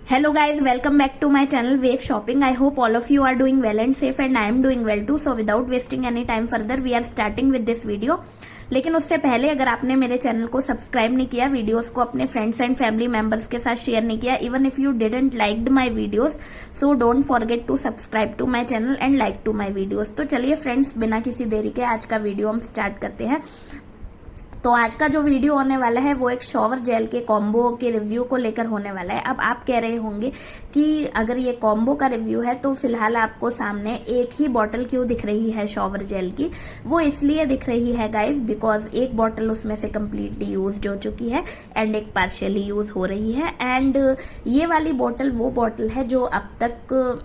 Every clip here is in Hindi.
Hello guys, welcome back to my channel Wave Shopping. I hope all of you are doing well and safe and I am doing well too. So without wasting any time further, we are starting with this video. लेकिन उससे पहले अगर आपने मेरे चैनल को सब्सक्राइब नहीं किया, वीडियोस को अपने फ्रेंड्स एंड फैमिली मेंबर्स के साथ शेयर नहीं किया, even if you didn't liked my videos, so don't forget to subscribe to my channel and like to my videos. तो चलिए फ्रेंड्स, बिना किसी देरी के आज का वीडियो हम स्टार्ट करते हैं। तो आज का जो वीडियो होने वाला है वो एक शॉवर जेल के कॉम्बो के रिव्यू को लेकर होने वाला है। अब आप कह रहे होंगे कि अगर ये कॉम्बो का रिव्यू है तो फिलहाल आपको सामने एक ही बॉटल क्यों दिख रही है शॉवर जेल की। वो इसलिए दिख रही है गाइज बिकॉज एक बॉटल उसमें से कम्प्लीटली यूज हो चुकी है एंड एक पार्शियली यूज हो रही है। एंड ये वाली बॉटल वो बॉटल है जो अब तक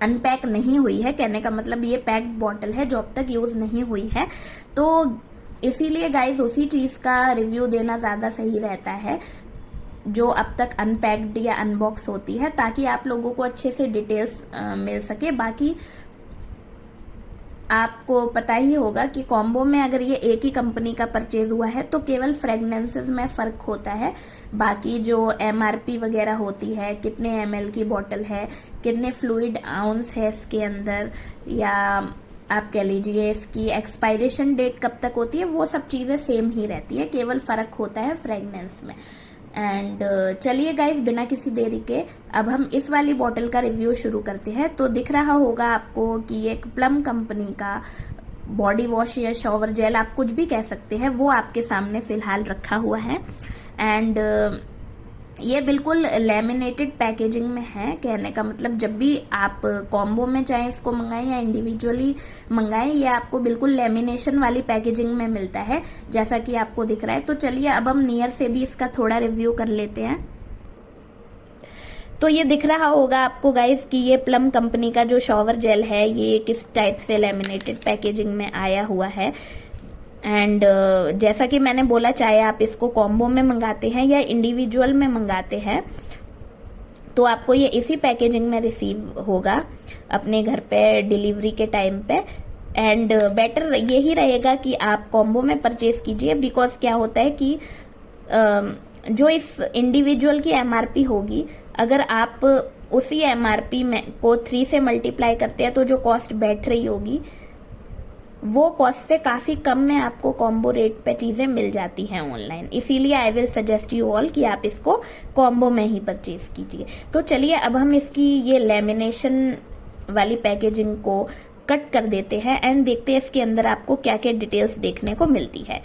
अनपैक नहीं हुई है। कहने का मतलब ये पैक्ड बॉटल है जो अब तक यूज नहीं हुई है। तो इसीलिए गाइज उसी चीज का रिव्यू देना ज्यादा सही रहता है जो अब तक अनपैक्ड या अनबॉक्स होती है, ताकि आप लोगों को अच्छे से डिटेल्स मिल सके। बाकी आपको पता ही होगा कि कॉम्बो में अगर ये एक ही कंपनी का परचेज हुआ है तो केवल फ्रेगनेंसेस में फर्क होता है। बाकी जो एमआरपी वगैरह होती है, कितने एमएल की बॉटल है, कितने फ्लूइड आउंस है इसके अंदर, या आप कह लीजिए इसकी एक्सपायरेशन डेट कब तक होती है, वो सब चीजें सेम ही रहती है, केवल फर्क होता है फ्रेगनेंस में। एंड चलिए गाइज, बिना किसी देरी के अब हम इस वाली बॉटल का रिव्यू शुरू करते हैं। तो दिख रहा होगा आपको कि ये एक प्लम कंपनी का बॉडी वॉश या शॉवर जेल, आप कुछ भी कह सकते हैं, वो आपके सामने फिलहाल रखा हुआ है। एंड ये बिल्कुल लैमिनेटेड पैकेजिंग में है। कहने का मतलब जब भी आप कॉम्बो में चाहे इसको मंगाएं या इंडिविजुअली मंगाएं, ये आपको बिल्कुल लैमिनेशन वाली पैकेजिंग में मिलता है जैसा कि आपको दिख रहा है। तो चलिए अब हम नियर से भी इसका थोड़ा रिव्यू कर लेते हैं। तो ये दिख रहा होगा आपको गाइस कि ये प्लम कंपनी का जो शॉवर जेल है ये किस टाइप से लैमिनेटेड पैकेजिंग में आया हुआ है। एंड जैसा कि मैंने बोला, चाहे आप इसको कॉम्बो में मंगाते हैं या इंडिविजुअल में मंगाते हैं तो आपको ये इसी पैकेजिंग में रिसीव होगा अपने घर पे डिलीवरी के टाइम पे। एंड बेटर यही रहेगा कि आप कॉम्बो में परचेज कीजिए, बिकॉज क्या होता है कि जो इस इंडिविजुअल की एमआरपी होगी, अगर आप उसी एमआरपी में को 3 से मल्टीप्लाई करते हैं तो जो कॉस्ट बैठ रही होगी वो कॉस्ट से काफी कम में आपको कॉम्बो रेट पे चीजें मिल जाती हैं ऑनलाइन। इसीलिए I will suggest you all कि आप इसको कॉम्बो में ही परचेज कीजिए। तो चलिए अब हम इसकी ये लैमिनेशन वाली पैकेजिंग को कट कर देते हैं एंड देखते हैं इसके अंदर आपको क्या क्या डिटेल्स देखने को मिलती है।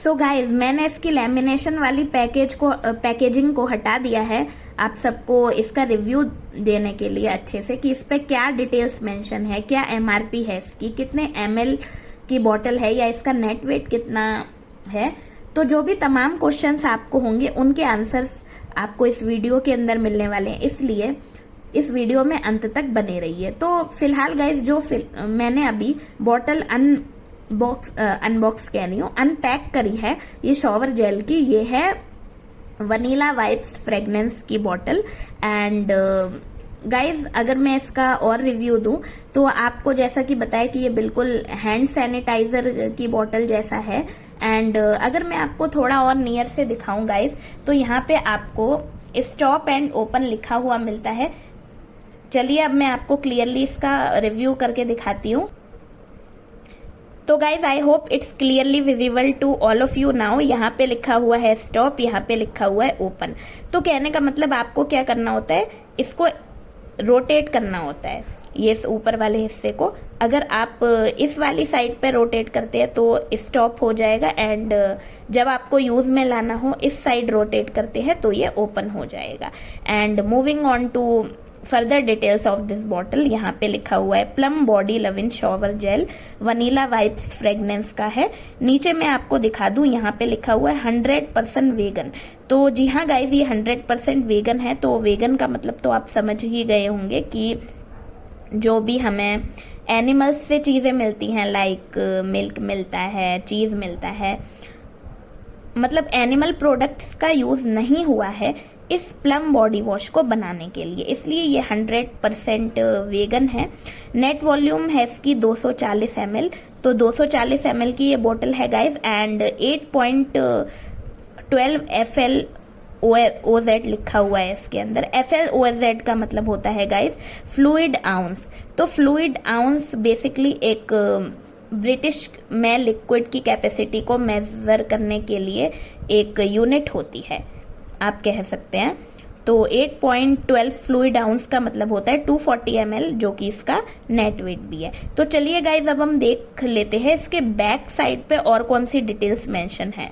सो गाइज, मैंने इसकी लैमिनेशन वाली पैकेजिंग को हटा दिया है आप सबको इसका रिव्यू देने के लिए अच्छे से कि इस पे क्या डिटेल्स मेंशन है, क्या एमआरपी है इसकी, कितने एमएल की बॉटल है या इसका नेट वेट कितना है। तो जो भी तमाम क्वेश्चंस आपको होंगे उनके आंसर्स आपको इस वीडियो के अंदर मिलने वाले हैं, इसलिए इस वीडियो में अंत तक बने रहिए। तो फिलहाल गाइज जो मैंने अभी बॉटल अनबॉक्स कह रही हूँ, अनपैक करी है ये शॉवर जेल की, ये है वनीला वाइब्स फ्रेगनेंस की बॉटल। एंड गाइज अगर मैं इसका और रिव्यू दूं तो आपको जैसा कि बताया कि ये बिल्कुल हैंड सैनिटाइजर की बॉटल जैसा है। एंड अगर मैं आपको थोड़ा और नियर से दिखाऊं गाइज, तो यहाँ पे आपको स्टॉप एंड ओपन लिखा हुआ मिलता है। चलिए अब मैं आपको क्लियरली इसका रिव्यू करके दिखाती हूँ। तो guys I hope it's clearly visible to all of you now. यहाँ पे लिखा हुआ है स्टॉप, यहाँ पे लिखा हुआ है ओपन। तो कहने का मतलब आपको क्या करना होता है, इसको रोटेट करना होता है, ये इस ऊपर वाले हिस्से को। अगर आप इस वाली साइड पे रोटेट करते हैं तो स्टॉप हो जाएगा, एंड जब आपको यूज में लाना हो इस साइड रोटेट करते हैं तो ये ओपन हो जाएगा। And moving on to further details of this bottle, यहाँ पे लिखा हुआ है Plum body lovin shower gel vanilla vibes fragrance का है। नीचे मैं आपको दिखा दूं, यहाँ पे लिखा हुआ है 100% वेगन। तो जी हाँ गाइज, ये 100% वेगन है। तो वेगन का मतलब तो आप समझ ही गए होंगे कि जो भी हमें एनिमल्स से चीजें मिलती हैं, लाइक मिल्क मिलता है, चीज मिलता है, मतलब एनिमल प्रोडक्ट्स का यूज नहीं हुआ है इस प्लम बॉडी वॉश को बनाने के लिए, इसलिए ये 100% वेगन है। नेट वॉल्यूम है इसकी 240 ml। तो 240 ml की ये बोतल है गाइज, एंड 8.12 FL FLOZ लिखा हुआ है इसके अंदर। FLOZ का मतलब होता है गाइस फ्लूइड आउंस। तो फ्लूइड आउंस बेसिकली एक ब्रिटिश में लिक्विड की कैपेसिटी को मेजर करने के लिए एक यूनिट होती है, आप कह सकते हैं। तो 8.12 फ्लूइड आउंस का मतलब होता है 240 ml, जो कि इसका नेट वेट भी है। तो चलिए गाइज अब हम देख लेते हैं इसके बैक साइड पे और कौन सी डिटेल्स मेंशन है।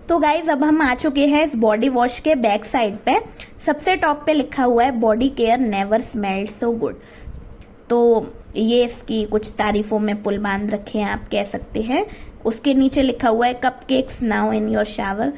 तो गाइज अब हम आ चुके हैं इस बॉडी वॉश के बैक साइड पे। सबसे टॉप पे लिखा हुआ है body care never smelled so good. तो ये इसकी कुछ तारीफों में पुल बांध रखे हैं, आप कह सकते हैं। उसके नीचे लिखा हुआ है cupcakes now in your shower.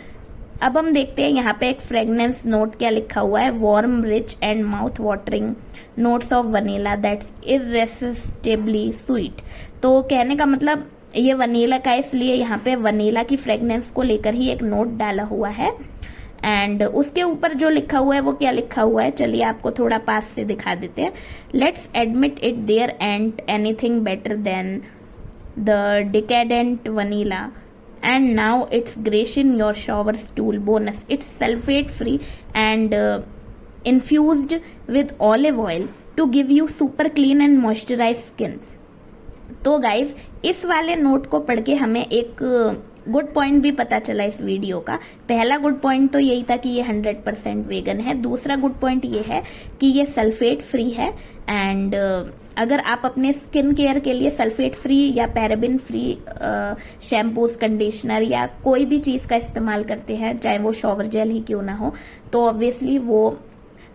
अब हम देखते हैं यहाँ पे एक फ्रेगनेंस नोट क्या लिखा हुआ है, warm rich and mouth watering notes of vanilla that's irresistibly sweet. तो कहने का मतलब ये वनीला का, इसलिए यहाँ पे वनीला की फ्रेगनेंस को लेकर ही एक नोट डाला हुआ है। एंड उसके ऊपर जो लिखा हुआ है वो क्या लिखा हुआ है, चलिए आपको थोड़ा पास से दिखा देते हैं। Let's admit it there and anything better than the decadent vanilla and now it's grace in your shower stool bonus. It's sulfate free and infused with olive oil to give you super clean and moisturized skin. तो गाइज इस वाले नोट को पढ़ के हमें एक गुड पॉइंट भी पता चला इस वीडियो का। पहला गुड पॉइंट तो यही था कि ये 100% वेगन है। दूसरा गुड पॉइंट ये है कि ये सल्फेट फ्री है। एंड अगर आप अपने स्किन केयर के लिए सल्फेट फ्री या पैराबिन फ्री शैम्पूज, कंडीशनर या कोई भी चीज़ का इस्तेमाल करते हैं, चाहे वो शॉवर जेल ही क्यों ना हो, तो ऑब्वियसली वो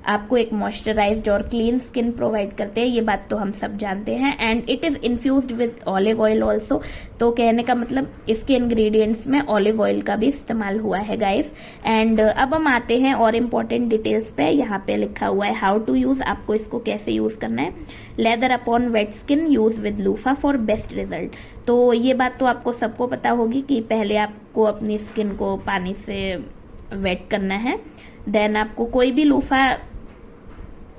आपको एक मॉइस्चराइज्ड और क्लीन स्किन प्रोवाइड करते हैं। ये बात तो हम सब जानते हैं। And it is infused with olive oil also. तो कहने का मतलब इसके इंग्रेडिएंट्स में ऑलिव ऑयल का भी इस्तेमाल हुआ है गाइस। एंड अब हम आते हैं और इम्पोर्टेंट डिटेल्स पे। यहाँ पे लिखा हुआ है हाउ टू यूज, आपको इसको कैसे यूज करना है। Leather upon weight skin use with loofah for best result. तो ये बात तो आपको सबको पता होगी कि पहले आपको अपनी स्किन को पानी से वेट करना है, देन आपको कोई भी लूफा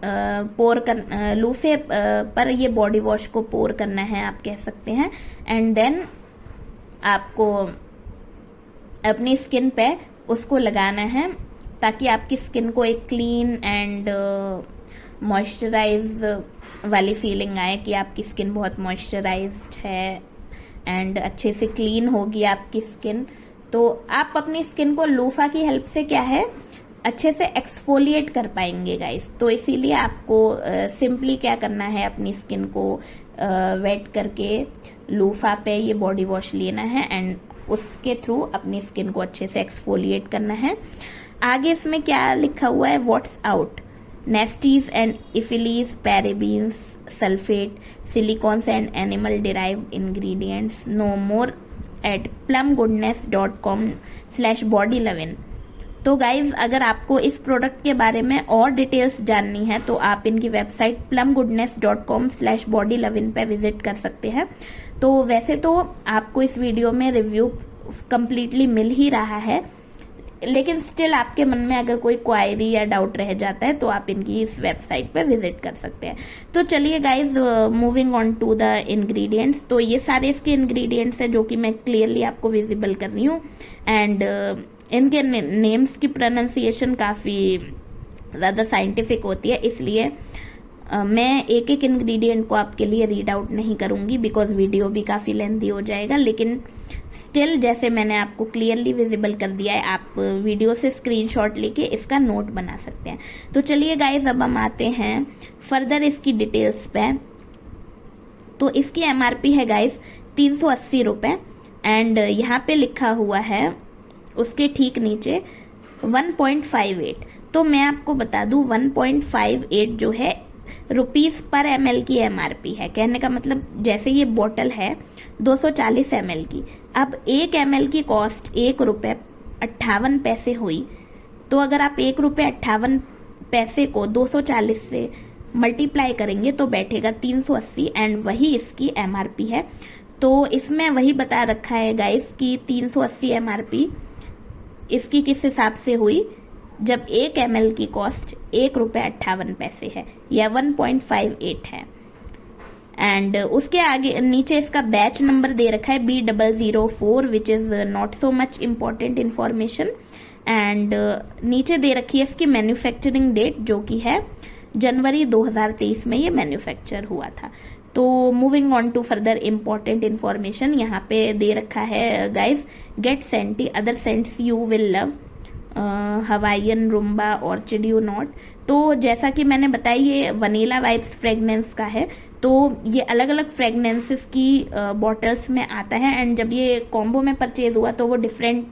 पोर कर लूफे पर ये बॉडी वॉश को पोर करना है, आप कह सकते हैं। एंड देन आपको अपनी स्किन पे उसको लगाना है ताकि आपकी स्किन को एक क्लीन एंड मॉइस्चराइज वाली फीलिंग आए कि आपकी स्किन बहुत मॉइस्चराइज्ड है एंड अच्छे से क्लीन होगी आपकी स्किन। तो आप अपनी स्किन को लूफा की हेल्प से क्या है अच्छे से एक्सफोलिएट कर पाएंगे गाइस। तो इसीलिए आपको सिंपली क्या करना है, अपनी स्किन को वेट करके लूफा पे ये बॉडी वॉश लेना है एंड उसके थ्रू अपनी स्किन को अच्छे से एक्सफोलिएट करना है। आगे इसमें क्या लिखा हुआ है, व्हाट्स आउट नेस्टीज एंड इफिलीज parabens sulphate silicones and animal derived ingredients no more at plumgoodness.com/bodylovin। तो गाइज अगर आपको इस प्रोडक्ट के बारे में और डिटेल्स जाननी है तो आप इनकी वेबसाइट plumgoodness.com/bodylovin पे विजिट कर सकते हैं। तो वैसे तो आपको इस वीडियो में रिव्यू कंप्लीटली मिल ही रहा है, लेकिन स्टिल आपके मन में अगर कोई क्वायरी या डाउट रह जाता है तो आप इनकी इस वेबसाइट पे विजिट कर सकते हैं। तो चलिए guys moving on to the ingredients. तो ये सारे इसके इंग्रेडिएंट्स हैं जो कि मैं क्लियरली आपको विजिबल कर रही हूँ। एंड इनके नेम्स की प्रोनाउंसिएशन काफ़ी ज़्यादा साइंटिफिक होती है, इसलिए मैं एक एक इंग्रेडिएंट को आपके लिए रीड आउट नहीं करूँगी बिकॉज वीडियो भी काफ़ी लेंथी हो जाएगा। लेकिन स्टिल जैसे मैंने आपको क्लियरली विजिबल कर दिया है, आप वीडियो से स्क्रीनशॉट लेके इसका नोट बना सकते हैं। तो चलिए गाइज अब हम आते हैं फर्दर इसकी डिटेल्स पे। तो इसकी MRP है गाइज 380 रुपये एंड यहाँ पे लिखा हुआ है उसके ठीक नीचे 1.58। तो मैं आपको बता दूं 1.58 जो है रुपीस पर ml की MRP है। कहने का मतलब जैसे ये बोतल है 240 ml की, अब 1 ml की कॉस्ट 1 रुपये 58 पैसे हुई। तो अगर आप 1 रुपये 58 पैसे को 240 से मल्टीप्लाई करेंगे तो बैठेगा 380 एंड वही इसकी MRP है। तो इसमें वही बता रखा है गाइस कि 380 MRP इसकी किस हिसाब से हुई, जब 1 ml की कॉस्ट 1 रुपये 58 पैसे है या 1.58 है। एंड उसके आगे नीचे इसका बैच नंबर दे रखा है B004 which is not so much important information. And नीचे दे रखी है इसकी मैन्युफैक्चरिंग डेट जो कि है जनवरी 2023 में ये मैन्युफैक्चर हुआ था। तो moving on to further important information, यहाँ पे दे रखा है गाइज, गेट सेंटी other scents you will love, Hawaiian, Rumba, Orchid you not. तो जैसा कि मैंने बताया ये वनीला वाइब्स फ्रेगनेंस का है, तो ये अलग अलग फ्रेगनेंसेस की बॉटल्स में आता है। एंड जब ये कॉम्बो में परचेज हुआ तो वो डिफरेंट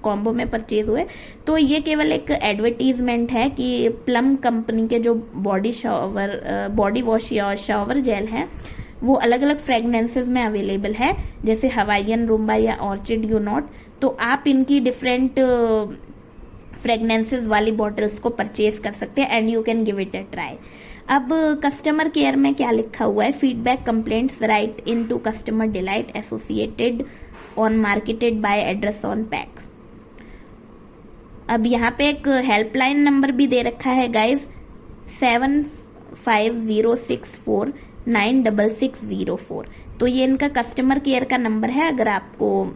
कॉम्बो में परचेज हुए। तो ये केवल एक एडवर्टीजमेंट है कि प्लम कंपनी के जो बॉडी वॉश या शावर जेल हैं वो अलग अलग फ्रेगनेंसेस में अवेलेबल है, जैसे हवाइयन, रूम्बा या ऑर्चिड यू नॉट। तो आप इनकी डिफरेंट फ्रेगनेंसेस वाली बॉटल्स को परचेज कर सकते हैं and you can give it a try. अब कस्टमर केयर में क्या लिखा हुआ है, feedback complaints write in to customer delight associated on marketed by address on pack. अब यहाँ पे एक हेल्पलाइन नंबर भी दे रखा है गाइज, 7506496604। तो ये इनका कस्टमर केयर का नंबर है। अगर आपको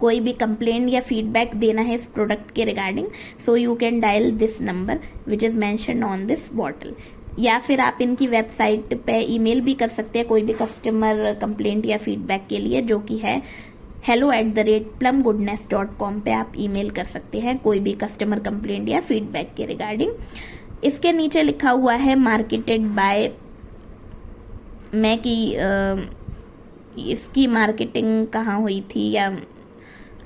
कोई भी कंप्लेंट या फीडबैक देना है इस प्रोडक्ट के regarding, so you can dial this number which is mentioned on this bottle. या फिर आप इनकी वेबसाइट पे ईमेल भी कर सकते हैं कोई भी कस्टमर कंप्लेंट या फीडबैक के लिए, जो कि है hello@plumgoodness.com पे आप ईमेल कर सकते हैं कोई भी कस्टमर कंप्लेंट या फीडबैक के रिगार्डिंग। इसके नीचे लिखा हुआ है मार्केटेड बाय मैं कि इसकी मार्केटिंग कहाँ हुई थी, या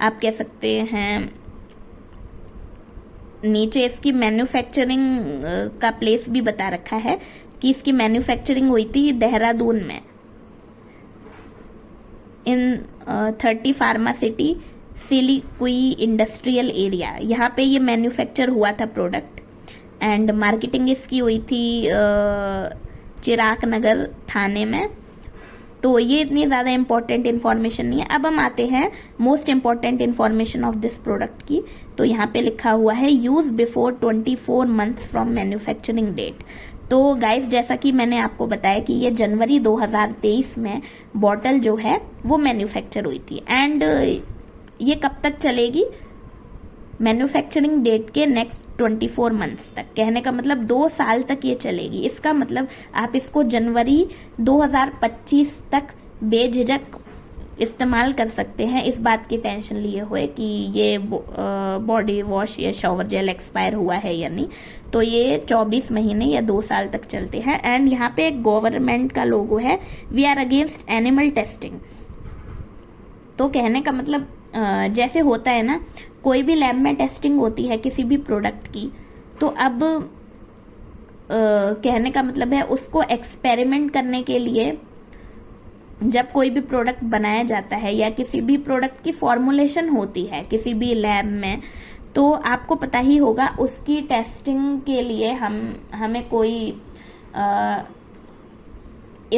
आप कह सकते हैं नीचे इसकी मैन्युफैक्चरिंग का प्लेस भी बता रखा है कि इसकी मैन्युफैक्चरिंग हुई थी देहरादून में, इन 30 फार्मा सिटी सिलीकुई इंडस्ट्रियल एरिया। यहाँ पे ये मैन्युफैक्चर हुआ था प्रोडक्ट। एंड मार्केटिंग इसकी हुई थी चिराग नगर थाने में। तो ये इतनी ज़्यादा इंपॉर्टेंट इन्फॉर्मेशन नहीं है। अब हम आते हैं most important information of this product की। तो यहाँ पे लिखा हुआ है use before 24 months from manufacturing date. तो गाइस, जैसा कि मैंने आपको बताया कि ये जनवरी 2023 में बॉटल जो है वो मैन्युफैक्चर हुई थी। एंड ये कब तक चलेगी, मैन्युफैक्चरिंग डेट के नेक्स्ट 24 मंथ्स तक, कहने का मतलब 2 साल तक ये चलेगी। इसका मतलब आप इसको जनवरी 2025 तक बेझिझक इस्तेमाल कर सकते हैं, इस बात की टेंशन लिए हुए कि ये बॉडी वॉश या शावर जेल एक्सपायर हुआ है या नहीं। तो ये 24 महीने या 2 साल तक चलते हैं। एंड यहाँ पे एक गवर्नमेंट का लोगो है, we are against animal testing. तो कहने का मतलब जैसे होता है ना, कोई भी लैब में टेस्टिंग होती है किसी भी प्रोडक्ट की, तो अब कहने का मतलब है उसको एक्सपेरिमेंट करने के लिए जब कोई भी प्रोडक्ट बनाया जाता है या किसी भी प्रोडक्ट की फॉर्मुलेशन होती है किसी भी लैब में, तो आपको पता ही होगा उसकी टेस्टिंग के लिए हमें कोई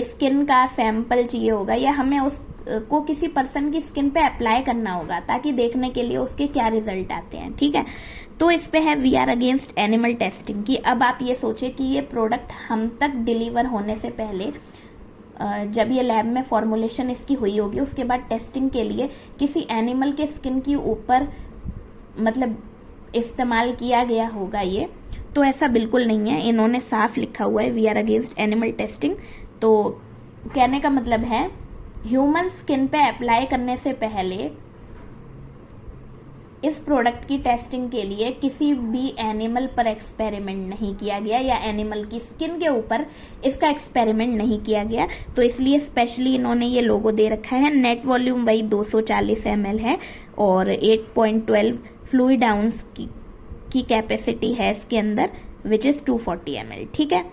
स्किन का सैंपल चाहिए होगा या हमें उसको किसी पर्सन की स्किन पे अप्लाई करना होगा ताकि देखने के लिए उसके क्या रिजल्ट आते हैं। ठीक है, तो इस पे है we are against animal testing की। अब आप ये सोचे कि ये प्रोडक्ट हम तक डिलीवर होने से पहले जब ये लैब में फॉर्मुलेशन इसकी हुई होगी, उसके बाद टेस्टिंग के लिए किसी एनिमल के स्किन के ऊपर मतलब इस्तेमाल किया गया होगा ये, तो ऐसा बिल्कुल नहीं है। इन्होंने साफ लिखा हुआ है we are against animal testing. तो कहने का मतलब है ह्यूमन स्किन पे अप्लाई करने से पहले इस प्रोडक्ट की टेस्टिंग के लिए किसी भी एनिमल पर एक्सपेरिमेंट नहीं किया गया या एनिमल की स्किन के ऊपर इसका एक्सपेरिमेंट नहीं किया गया। तो इसलिए स्पेशली इन्होंने ये लोगो दे रखा है। नेट वॉल्यूम वही 240 ml है और 8.12 फ्लूइड आउंस की कैपेसिटी है इसके अंदर, विच इज 240 ml। ठीक है,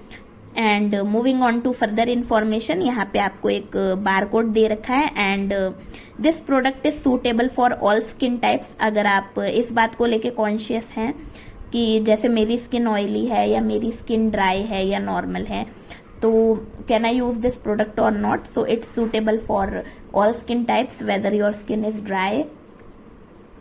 and moving on to further information, यहाँ पे आपको एक बार कोड दे रखा है। And this product is suitable for all skin types. अगर आप इस बात को लेके कॉन्शियस हैं कि जैसे मेरी स्किन ऑयली है या मेरी स्किन ड्राई है या नॉर्मल है, तो can I use this product और नॉट, so it's suitable for all skin types whether your skin is dry,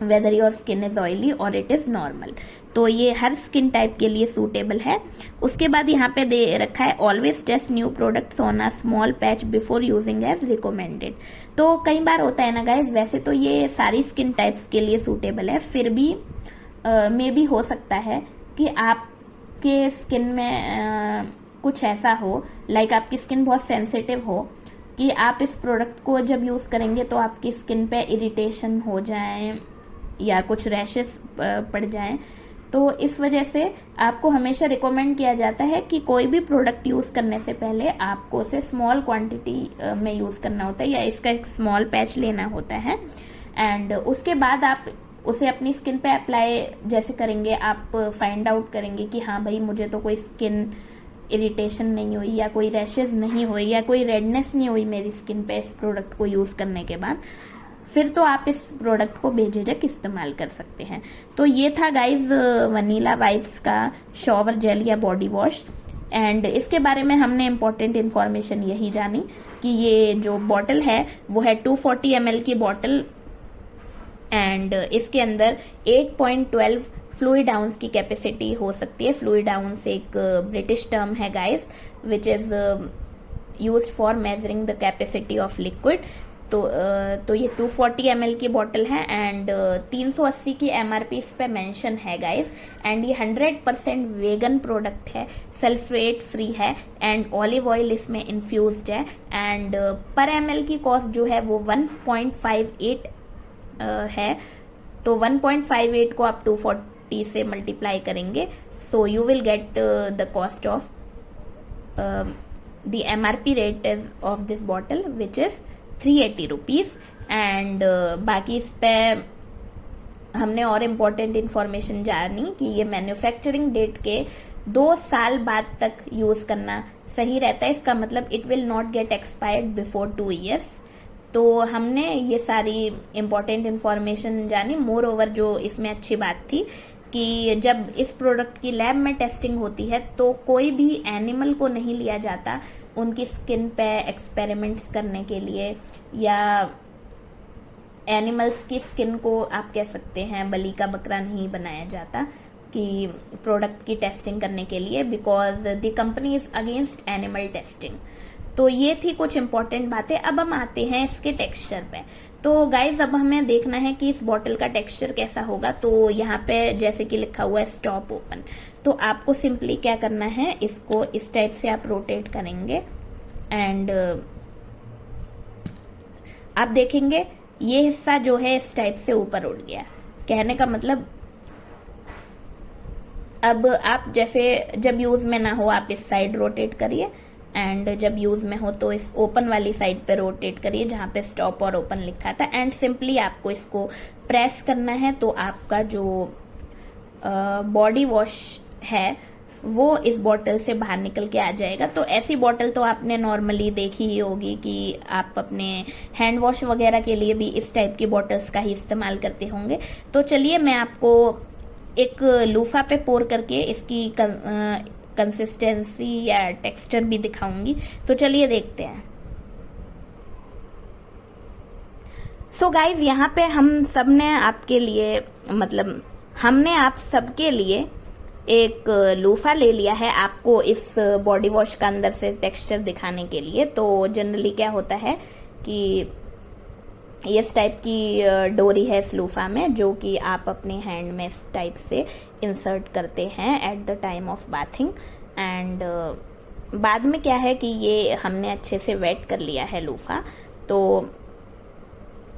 whether your skin is oily और इट इज नॉर्मल। तो ये हर स्किन टाइप के लिए सूटेबल है। उसके बाद यहाँ पे दे रखा है always test new products on a small patch before using as recommended. तो कई बार होता है ना गाइज, वैसे तो ये सारी स्किन टाइप्स के लिए सूटेबल है, फिर भी मे भी हो सकता है कि आपके स्किन में कुछ ऐसा हो, लाइक आपकी स्किन बहुत सेंसिटिव हो कि आप इस प्रोडक्ट को जब यूज़ करेंगे तो आपकी स्किन पे इरिटेशन हो जाए या कुछ रैशेस पड़ जाएं। तो इस वजह से आपको हमेशा रिकमेंड किया जाता है कि कोई भी प्रोडक्ट यूज़ करने से पहले आपको उसे स्मॉल क्वांटिटी में यूज़ करना होता है या इसका एक स्मॉल पैच लेना होता है। एंड उसके बाद आप उसे अपनी स्किन पे अप्लाई जैसे करेंगे, आप फाइंड आउट करेंगे कि हाँ भाई मुझे तो कोई स्किन इरिटेशन नहीं हुई या कोई रैशेज नहीं हुई या कोई रेडनेस नहीं हुई मेरी स्किन पे इस प्रोडक्ट को यूज़ करने के बाद, फिर तो आप इस प्रोडक्ट को बेझिझक इस्तेमाल कर सकते हैं। तो ये था गाइज वनीला वाइब्स का शॉवर जेल या बॉडी वॉश। एंड इसके बारे में हमने इम्पोर्टेंट इन्फॉर्मेशन यही जानी कि ये जो बॉटल है वो है 240 ml की बॉटल एंड इसके अंदर 8.12 फ्लूइड आउंस की कैपेसिटी हो सकती है। फ्लूइड आउंस एक ब्रिटिश टर्म है guys which is used for measuring the capacity of liquid. तो ये 240 ml की बॉटल है एंड 380 की MRP इस पे मेंशन है गाइस। एंड ये 100% वेगन प्रोडक्ट है, सल्फेट फ्री है एंड ऑलिव ऑयल इसमें इन्फ्यूज्ड है। एंड पर ml की कॉस्ट जो है वो 1.58 है। तो 1.58 को आप 240 से मल्टीप्लाई करेंगे, so you will get the cost of the MRP rate of this bottle which is 380 rupees. And बाकी इस पे हमने और इम्पोर्टेंट इंफॉर्मेशन जानी कि ये मैन्युफैक्चरिंग डेट के 2 साल बाद तक यूज करना सही रहता है। इसका मतलब it will not gate expired before 2 years। तो हमने ये सारी इम्पोर्टेंट इन्फॉर्मेशन जानी। मोर ओवर जो इसमें अच्छी बात थी कि जब इस प्रोडक्ट की लैब में टेस्टिंग होती है तो कोई भी एनिमल को नहीं लिया जाता उनकी स्किन पे एक्सपेरिमेंट्स करने के लिए, या एनिमल्स की स्किन को आप कह सकते हैं बलि का बकरा नहीं बनाया जाता कि प्रोडक्ट की टेस्टिंग करने के लिए, because the company is against animal testing. तो ये थी कुछ इंपॉर्टेंट बातें। अब हम आते हैं इसके टेक्सचर पे। तो गाइज अब हमें देखना है कि इस बॉटल का टेक्सचर कैसा होगा। तो यहाँ पे जैसे कि लिखा हुआ है स्टॉप ओपन, तो आपको सिंपली क्या करना है, इसको इस टाइप से आप रोटेट करेंगे एंड आप देखेंगे ये हिस्सा जो है इस टाइप से ऊपर उठ गया। कहने का मतलब अब आप जैसे जब यूज में ना हो आप इस साइड रोटेट करिए एंड जब यूज में हो तो इस ओपन वाली साइड पे रोटेट करिए जहां पे स्टॉप और ओपन लिखा था। एंड सिंपली आपको इसको प्रेस करना है तो आपका जो बॉडी वॉश है वो इस बॉटल से बाहर निकल के आ जाएगा। तो ऐसी बॉटल तो आपने नॉर्मली देखी ही होगी कि आप अपने हैंड वॉश वगैरह के लिए भी इस टाइप की बॉटल्स का ही इस्तेमाल करते होंगे। तो चलिए मैं आपको एक लूफा पे पोर करके इसकी कंसिस्टेंसी या टेक्सचर भी दिखाऊंगी। तो चलिए देखते हैं। सो गाइज यहाँ पे हम सब ने आपके लिए मतलब हमने आप सबके लिए एक लूफा ले लिया है आपको इस बॉडी वॉश का अंदर से टेक्सचर दिखाने के लिए। तो जनरली क्या होता है कि इस टाइप की डोरी है इस लूफा में जो कि आप अपने हैंड में इस टाइप से इंसर्ट करते हैं at the time of bathing. And बाद में क्या है कि ये हमने अच्छे से वेट कर लिया है लूफा, तो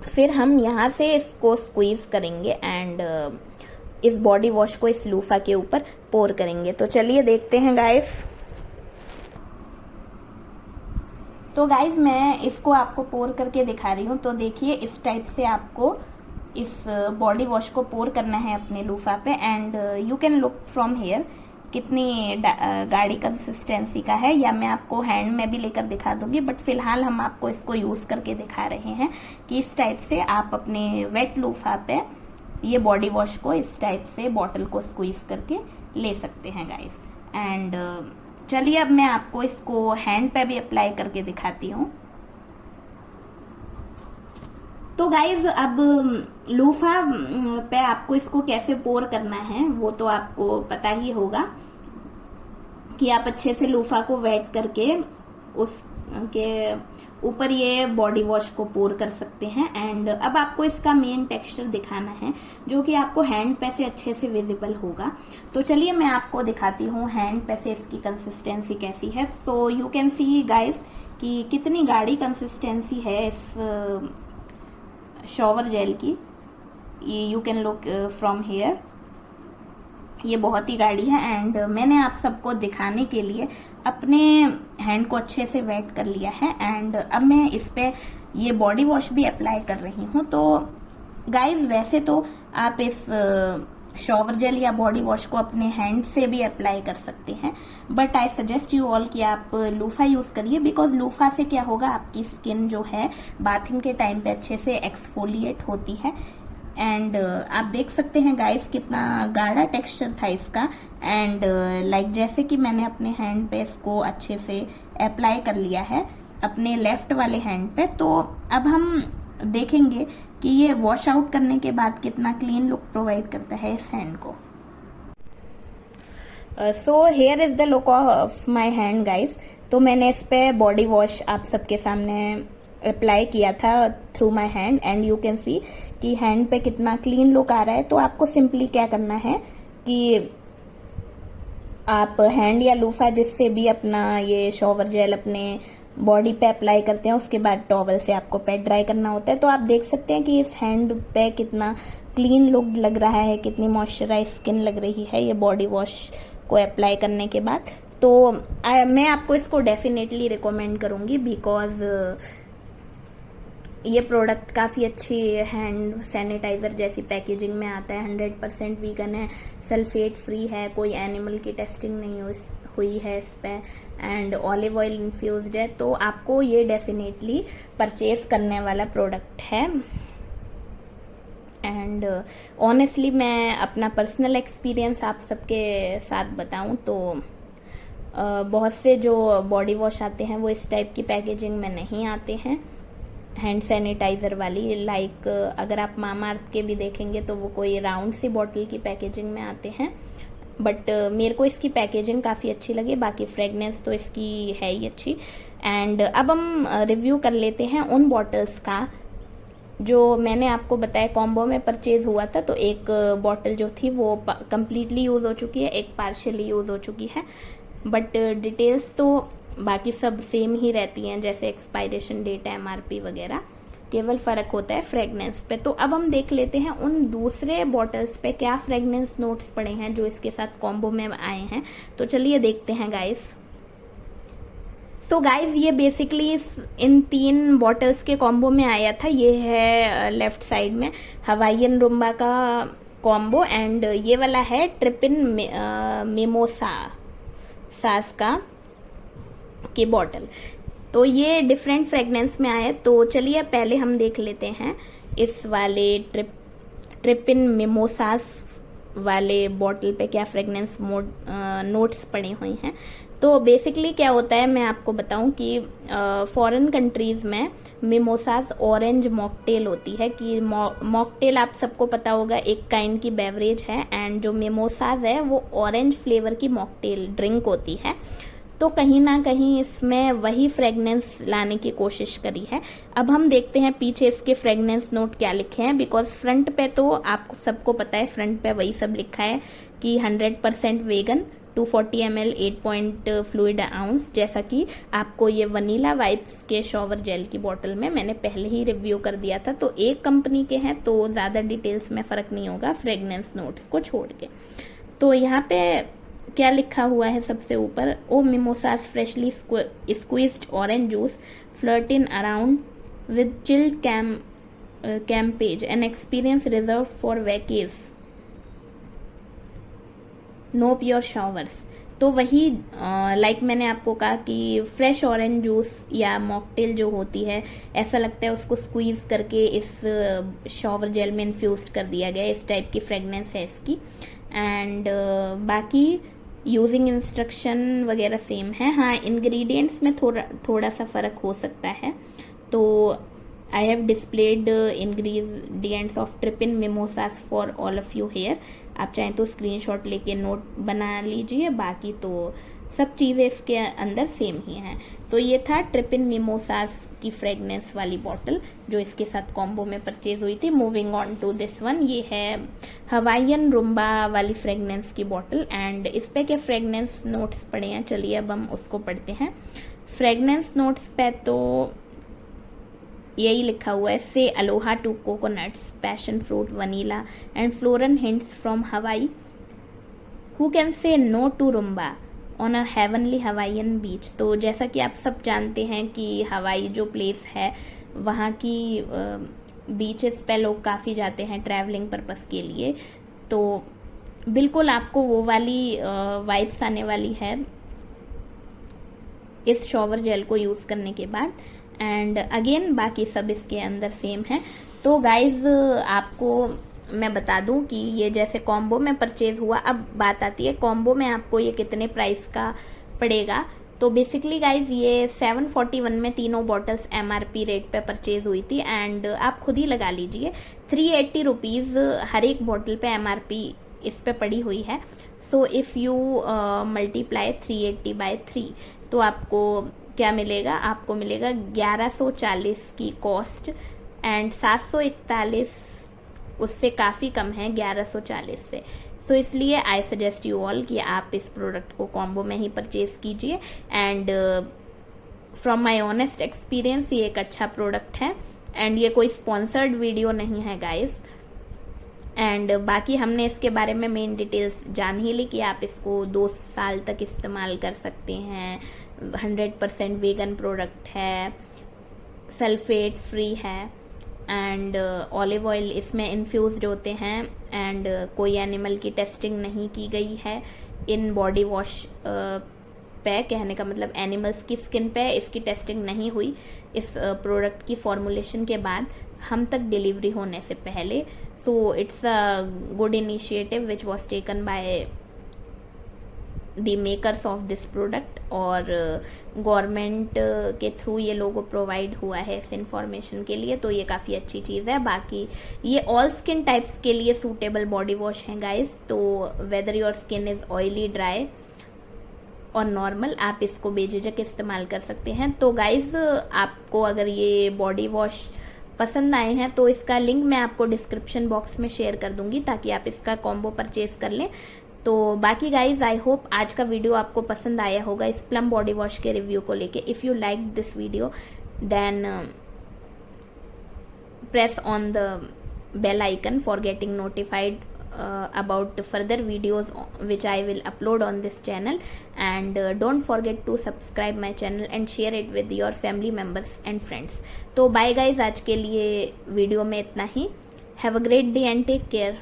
फिर हम यहाँ से इसको स्क्वीज करेंगे एंड इस बॉडी वॉश को इस लूफा के ऊपर पोर करेंगे। तो चलिए देखते हैं गाइस। तो गाइज मैं इसको आपको पोर करके दिखा रही हूँ। तो देखिए इस टाइप से आपको इस बॉडी वॉश को पोर करना है अपने लूफा पे and you can look from here कितनी गाढ़ी कंसिस्टेंसी का है, या मैं आपको हैंड में भी लेकर दिखा दूंगी, बट फिलहाल हम आपको इसको यूज करके दिखा रहे हैं कि इस टाइप से आप अपने वेट लूफा पे ये बॉडी वॉश को इस टाइप से बॉटल को स्क्वीज करके ले सकते हैं गाइस। एंड चलिए अब मैं आपको इसको हैंड पे भी अप्लाई करके दिखाती हूँ। तो गाइज अब लूफा पे आपको इसको कैसे पोर करना है वो तो आपको पता ही होगा कि आप अच्छे से लूफा को वेट करके उसके ऊपर ये बॉडी वॉश को पोर कर सकते हैं। एंड अब आपको इसका मेन टेक्सचर दिखाना है जो कि आपको हैंड पे से अच्छे से विजिबल होगा। तो चलिए मैं आपको दिखाती हूँ हैंड पे से इसकी कंसिस्टेंसी कैसी है। So you can see guys कि कितनी गाढ़ी कंसिस्टेंसी है इस शॉवर जेल की। You can look from here, ये बहुत ही गाढ़ी है। एंड मैंने आप सबको दिखाने के लिए अपने हैंड को अच्छे से वेट कर लिया है। एंड अब मैं इस पे ये बॉडी वॉश भी अप्लाई कर रही हूँ। तो गाइज वैसे तो आप इस शॉवर जेल या बॉडी वॉश को अपने हैंड से भी अप्लाई कर सकते हैं, but I suggest you all कि आप लूफा यूज करिए, बिकॉज लूफा से क्या होगा, आपकी स्किन जो है बाथिंग के टाइम पे अच्छे से एक्सफोलिएट होती है। एंड आप देख सकते हैं गाइस कितना गाढ़ा टेक्सचर था इसका। एंड लाइक जैसे कि मैंने अपने हैंड पे इसको अच्छे से अप्लाई कर लिया है अपने लेफ्ट वाले हैंड पे। तो अब हम देखेंगे कि ये वॉश आउट करने के बाद कितना क्लीन लुक प्रोवाइड करता है इस हैंड को। So here is the look of my hand guys. तो मैंने इस पे बॉडी वॉश आप सबके सामने अप्लाई किया था through my hand and you can see कि हैंड पे कितना क्लीन लुक आ रहा है। तो आपको सिंपली क्या करना है कि आप हैंड या लूफा जिससे भी अपना ये शॉवर जेल अपने बॉडी पे अप्लाई करते हैं उसके बाद टॉवल से आपको पैड ड्राई करना होता है। तो आप देख सकते हैं कि इस हैंड पे कितना क्लीन लुक लग रहा है, कितनी मॉइस्चराइज स्किन लग रही है ये बॉडी वॉश को अप्लाई करने के बाद। तो मैं आपको इसको डेफिनेटली रिकमेंड करूंगी बिकॉज ये प्रोडक्ट काफ़ी अच्छी हैंड सैनिटाइज़र जैसी पैकेजिंग में आता है। 100% वीगन है, सल्फेट फ्री है, कोई एनिमल की टेस्टिंग नहीं हुई है इस पे, एंड ऑलिव ऑयल इन्फ्यूज्ड है। तो आपको ये डेफिनेटली परचेज करने वाला प्रोडक्ट है। एंड ऑनेस्टली मैं अपना पर्सनल एक्सपीरियंस आप सबके साथ बताऊं तो बहुत से जो बॉडी वॉश आते हैं वो इस टाइप की पैकेजिंग में नहीं आते हैं, हैंड सैनिटाइज़र वाली। लाइक अगर आप मामाअर्थ के भी देखेंगे तो वो कोई राउंड सी बॉटल की पैकेजिंग में आते हैं। बट मेरे को इसकी पैकेजिंग काफ़ी अच्छी लगी, बाकी फ्रेगनेंस तो इसकी है ही अच्छी। एंड अब हम रिव्यू कर लेते हैं उन बॉटल्स का जो मैंने आपको बताया कॉम्बो में परचेज हुआ था। तो एक बॉटल जो थी वो कम्प्लीटली यूज़ हो चुकी है, एक पार्शियली यूज़ हो चुकी है, बट डिटेल्स तो बाकी सब सेम ही रहती हैं, जैसे एक्सपायरेशन डेट, MRP वगैरह, केवल फ़र्क होता है फ्रेगनेंस पे। तो अब हम देख लेते हैं उन दूसरे बॉटल्स पे क्या फ्रेगनेंस नोट्स पड़े हैं जो इसके साथ कॉम्बो में आए हैं। तो चलिए देखते हैं गाइस। सो गाइस ये बेसिकली इन 3 बॉटल्स के कॉम्बो में आया था। ये है लेफ्ट साइड में हवाईयन रुम्बा का कॉम्बो, एंड ये वाला है ट्रिपिन मिमोसा सास का की बॉटल। तो ये डिफरेंट फ्रेगनेंस में आए। तो चलिए पहले हम देख लेते हैं इस वाले ट्रिपिन मिमोसास वाले बॉटल पे क्या फ्रेगनेंस नोट्स पड़े हुए हैं। तो बेसिकली क्या होता है मैं आपको बताऊं कि फॉरेन कंट्रीज में मिमोसास ऑरेंज मॉकटेल होती है। कि मॉकटेल आप सबको पता होगा एक काइंड की बेवरेज है, एंड जो मिमोसास है वो ऑरेंज फ्लेवर की मॉकटेल ड्रिंक होती है। तो कहीं ना कहीं इसमें वही फ्रेगनेंस लाने की कोशिश करी है। अब हम देखते हैं पीछे इसके फ्रेगनेंस नोट क्या लिखे हैं, बिकॉज फ्रंट पे तो आपको सबको पता है, फ्रंट पे वही सब लिखा है कि 100% vegan, 240 ml 8 point fluid ounce, जैसा कि आपको ये वनीला वाइप्स के शॉवर जेल की बोतल में मैंने पहले ही रिव्यू कर दिया था। तो एक कंपनी के हैं तो ज़्यादा डिटेल्स में फ़र्क नहीं होगा फ्रेगनेंस नोट्स को छोड़ के। तो यहाँ पे क्या लिखा हुआ है सबसे ऊपर, oh mimosas freshly squeezed orange juice flirtin around with chilled कैम्पेज an experience reserved for vacays no pure showers. तो वही लाइक मैंने आपको कहा कि फ्रेश ऑरेंज जूस या मॉकटेल जो होती है ऐसा लगता है उसको स्क्वीज करके इस शॉवर जेल में इन्फ्यूज कर दिया गया, इस टाइप की फ्रेगनेंस है इसकी। एंड बाकी यूजिंग इंस्ट्रक्शन वगैरह सेम है। हाँ, इंग्रेडिएंट्स में थोड़ा सा फ़र्क हो सकता है। तो I have displayed ingredients of Trippin Mimosas for all of you here. आप चाहें तो स्क्रीनशॉट लेके नोट बना लीजिए, बाकी तो सब चीज़ें इसके अंदर सेम ही हैं। तो ये था ट्रिपिन मिमोसास की फ्रेगनेंस वाली बॉटल जो इसके साथ कॉम्बो में परचेज हुई थी। Moving on to this one, ये है हवाईयन रुम्बा वाली फ्रेगनेंस की बॉटल एंड इस पे के फ्रेगनेंस नोट्स पड़े हैं। चलिए अब हम उसको पढ़ते हैं। फ्रेगनेंस नोट्स पे तो यही लिखा हुआ है, say aloha to coconuts, passion fruit, vanilla and floral hints from Hawaii. Who can say no to rumba on a heavenly Hawaiian beach. तो जैसा कि आप सब जानते हैं कि हवाई जो प्लेस है वहाँ की बीचेस पे लोग काफ़ी जाते हैं ट्रैवलिंग पर्पस के लिए, तो बिल्कुल आपको वो वाली वाइब्स आने वाली है इस शॉवर जेल को यूज़ करने के बाद। एंड अगेन बाकी सब इसके अंदर सेम है। तो गाइज आपको मैं बता दूं कि ये जैसे कॉम्बो में परचेज हुआ, अब बात आती है कॉम्बो में आपको ये कितने प्राइस का पड़ेगा। तो बेसिकली गाइज ये 741 में तीनों बॉटल्स MRP रेट पे परचेज हुई थी एंड आप खुद ही लगा लीजिए 380 रुपीज़ हर एक बॉटल पे MRP इस पे पड़ी हुई है। So if you multiply 380 by 3 तो आपको क्या मिलेगा, आपको मिलेगा 1140 की कॉस्ट एंड 741 उससे काफ़ी कम है 1140 से। सो इसलिए आई सजेस्ट यू ऑल कि आप इस प्रोडक्ट को कॉम्बो में ही परचेज कीजिए and from my honest experience ये एक अच्छा प्रोडक्ट है एंड ये कोई स्पॉन्सर्ड वीडियो नहीं है गाइस। एंड बाकी हमने इसके बारे में मेन डिटेल्स जान ही ली कि आप इसको 2 साल तक इस्तेमाल कर सकते हैं। 100% वीगन प्रोडक्ट है, सल्फेट फ्री है एंड ऑलिव ऑयल इसमें इन्फ्यूज्ड होते हैं एंड कोई एनिमल की टेस्टिंग नहीं की गई है इन बॉडी वॉश पे। कहने का मतलब एनिमल्स की स्किन पे इसकी टेस्टिंग नहीं हुई इस प्रोडक्ट की फॉर्मुलेशन के बाद हम तक डिलीवरी होने से पहले। So it's a good initiative which was taken by the makers of this product और गवर्नमेंट के थ्रू ये लोगो प्रोवाइड हुआ है इस इंफॉर्मेशन के लिए, तो ये काफ़ी अच्छी चीज़ है। बाकी ये ऑल स्किन टाइप्स के लिए सूटेबल बॉडी वॉश है गाइस। तो weather your skin is oily, dry और नॉर्मल, आप इसको बेझिझक इस्तेमाल कर सकते हैं। तो गाइज आपको अगर ये बॉडी वॉश पसंद आए हैं तो इसका लिंक मैं आपको डिस्क्रिप्शन बॉक्स में शेयर कर दूंगी ताकि आप इसका कॉम्बो परचेज कर लें। तो बाकी गाइज आई होप आज का वीडियो आपको पसंद आया होगा इस प्लम बॉडी वॉश के रिव्यू को लेके। If you like this video then press on the bell icon for getting notified about further videos which I will upload on this channel and don't forget to subscribe my channel and share it with your family members and friends. तो bye guys, आज के लिए वीडियो में इतना ही। Have a great day and take care.